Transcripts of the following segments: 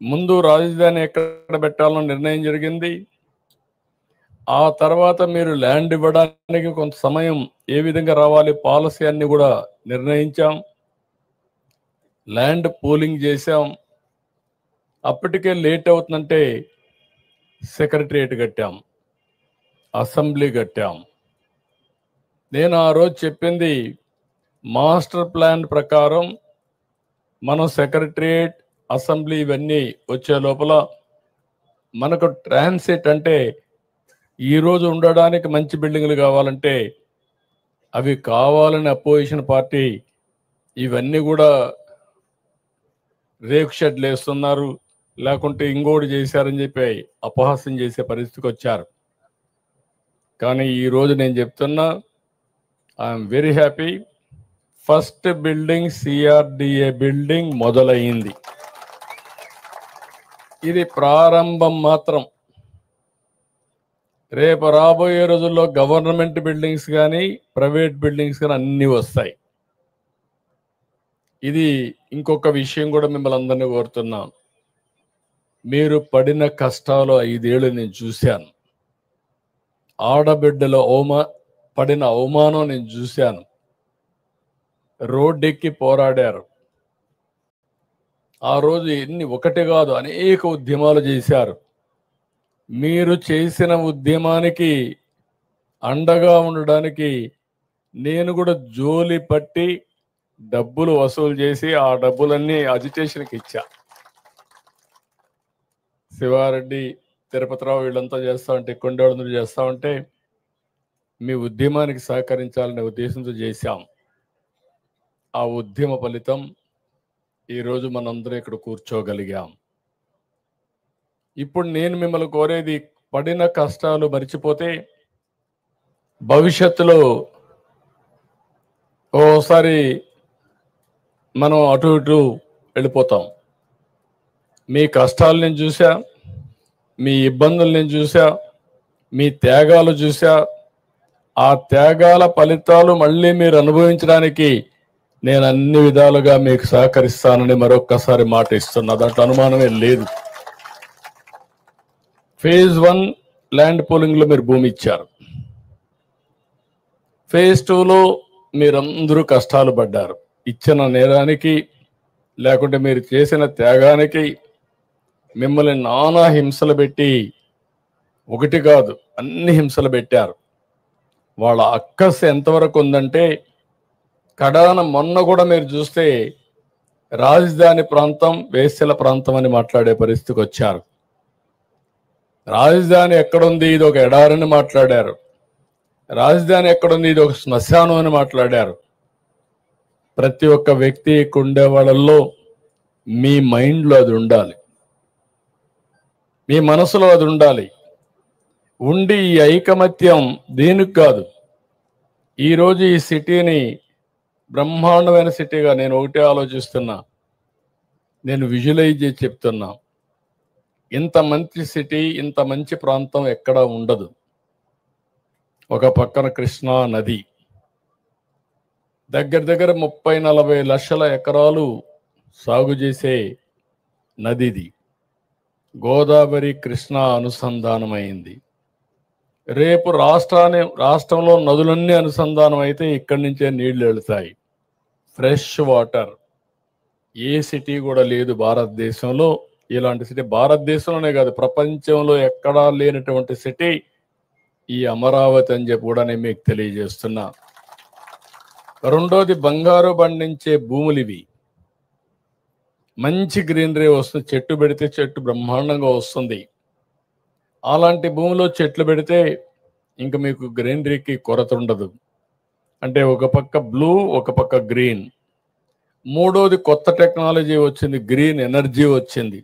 ముందు రాజధాని ఎక్కడ పెట్టాలో నిర్ణయం జరిగింది. ఆ తర్వాత మీరు ల్యాండ్ ఇవ్వడానికి కొంత సమయం ఏ విధంగా రావాలి పాలసీ అన్ని కూడా నిర్ణయించాం. ల్యాండ్ పూలింగ్ చేశాం. అప్పటికే లేట్ అవుతుందంటే సెక్రటరియట్ కట్టాం, అసెంబ్లీ కట్టాం. నేను ఆ రోజు చెప్పింది మాస్టర్ ప్లాన్ ప్రకారం మనం సెక్రటరియట్, అసెంబ్లీ ఇవన్నీ వచ్చే లోపల మనకు ట్రాన్సిట్ అంటే ఈరోజు ఉండడానికి మంచి బిల్డింగ్లు కావాలంటే అవి కావాలని అపోజిషన్ పార్టీ ఇవన్నీ కూడా రేకు షెడ్లు వేస్తున్నారు, లేకుంటే ఇంకోటి చేశారని చెప్పి అపహాస్యం చేసే పరిస్థితికి వచ్చారు. కానీ ఈరోజు నేను చెప్తున్నా, I'm very happy. First building CRDA building మొదలైంది. ఇది ప్రారంభం మాత్రం. రేపు రాబోయే రోజుల్లో గవర్నమెంట్ బిల్డింగ్స్ కానీ ప్రైవేట్ బిల్డింగ్స్ కానీ అన్నీ వస్తాయి. ఇది ఇంకొక విషయం కూడా మిమ్మల్ని అందరినీ కోరుతున్నాను. మీరు పడిన కష్టాలు 5 ఏళ్ళు నేను చూశాను. ఆడబిడ్డల పడిన అవమానం నేను చూశాను. రోడ్డెక్కి పోరాడారు. ఆ రోజు ఒకటి కాదు అనేక ఉద్యమాలు చేశారు. మీరు చేసిన ఉద్యమానికి అండగా ఉండడానికి నేను కూడా జోలి పట్టి డబ్బులు వసూలు చేసి ఆ డబ్బులన్నీ అజిటేషన్కి ఇచ్చా. శివారెడ్డి, తిరుపతిరావు వీళ్ళంతా చేస్తా ఉంటే, కొండేళ్ళందరూ చేస్తా ఉంటే మీ ఉద్యమానికి సహకరించాలనే ఉద్దేశంతో చేశాం. ఆ ఉద్యమ ఫలితం ఈరోజు మనందరం ఇక్కడ కూర్చోగలిగాం. ఇప్పుడు నేను మిమ్మల్ని కోరేది, పడిన కష్టాలు మర్చిపోతే భవిష్యత్తులో ఓసారి మనం అటు ఇటు వెళ్ళిపోతాం. మీ కష్టాలు నేను చూసా, మీ ఇబ్బందులు నేను చూసా, మీ త్యాగాలు చూసా. ఆ త్యాగాల ఫలితాలు మళ్ళీ మీరు అనుభవించడానికి నేను అన్ని విధాలుగా మీకు సహకరిస్తానని మరొక్కసారి మాట ఇస్తున్నా. దాంట్లో అనుమానమే లేదు. ఫేజ్ 1 ల్యాండ్ పూలింగ్లో మీరు భూమి ఇచ్చారు. ఫేజ్ 2లో మీరందరూ కష్టాలు పడ్డారు. ఇచ్చిన నేరానికి లేకుంటే మీరు చేసిన త్యాగానికి మిమ్మల్ని నానా హింసలు పెట్టి, ఒకటి కాదు అన్ని హింసలు పెట్టారు. వాళ్ళ అక్కస్ ఎంతవరకు ఉందంటే, కడాన మొన్న కూడా మీరు చూస్తే రాజధాని ప్రాంతం వేశ్యల ప్రాంతం అని మాట్లాడే పరిస్థితికి వచ్చారు. రాజధాని ఎక్కడుంది, ఇది ఒక ఎడారని మాట్లాడారు. రాజధాని ఎక్కడుంది, ఇది ఒక శ్మశానం అని మాట్లాడారు. ప్రతి ఒక్క వ్యక్తి ఉండే వాళ్ళల్లో మీ మైండ్లో అది ఉండాలి, మీ మనసులో అది ఉండాలి. ఉండి ఈ ఐకమత్యం దేనికి కాదు. ఈరోజు ఈ సిటీని బ్రహ్మాండమైన సిటీగా నేను ఒకటే ఆలోచిస్తున్నా, నేను విజువలైజ్ చేసి చెప్తున్నా. ఇంత మంచి సిటీ, ఇంత మంచి ప్రాంతం ఎక్కడా ఉండదు. ఒక పక్కన కృష్ణా నది, దగ్గర దగ్గర 30-40 లక్షల ఎకరాలు సాగు చేసే నదిది. గోదావరి కృష్ణా అనుసంధానమైంది. రేపు రాష్ట్రంలో నదులన్నీ అనుసంధానం అయితే ఇక్కడి నుంచే నీళ్లు వెళతాయి. Fresh water. ఏ సిటీ కూడా లేదు భారతదేశంలో ఇలాంటి సిటీ. భారతదేశంలోనే కాదు, ప్రపంచంలో ఎక్కడా లేనటువంటి సిటీ ఈ అమరావతి అని చెప్పి కూడా నేను మీకు తెలియజేస్తున్నా. రెండోది, బంగారు పండించే భూములు ఇవి. మంచి గ్రీనరీ వస్తుంది. చెట్టు పెడితే చెట్టు బ్రహ్మాండంగా వస్తుంది. అలాంటి భూమిలో చెట్లు పెడితే ఇంకా మీకు గ్రీనరీకి కొరత ఉండదు. అంటే ఒక పక్క బ్లూ, ఒక పక్క గ్రీన్. మూడోది, కొత్త టెక్నాలజీ వచ్చింది, గ్రీన్ ఎనర్జీ వచ్చింది.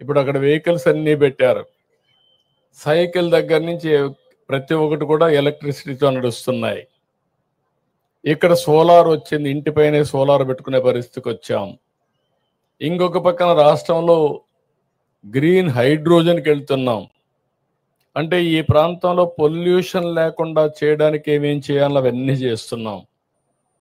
ఇప్పుడు అక్కడ వెహికల్స్ అన్నీ పెట్టారు. సైకిల్ దగ్గర నుంచి ప్రతి ఒక్కటి కూడా ఎలక్ట్రిసిటీతో నడుస్తున్నాయి. ఇక్కడ సోలార్ వచ్చింది, ఇంటిపైనే సోలార్ పెట్టుకునే పరిస్థితికి వచ్చాం. ఇంకొక పక్కన రాష్ట్రంలో గ్రీన్ హైడ్రోజన్కి వెళ్తున్నాం. అంటే ఈ ప్రాంతంలో పొల్యూషన్ లేకుండా చేయడానికి ఏమేం చేయాలో అవన్నీ చేస్తున్నాం.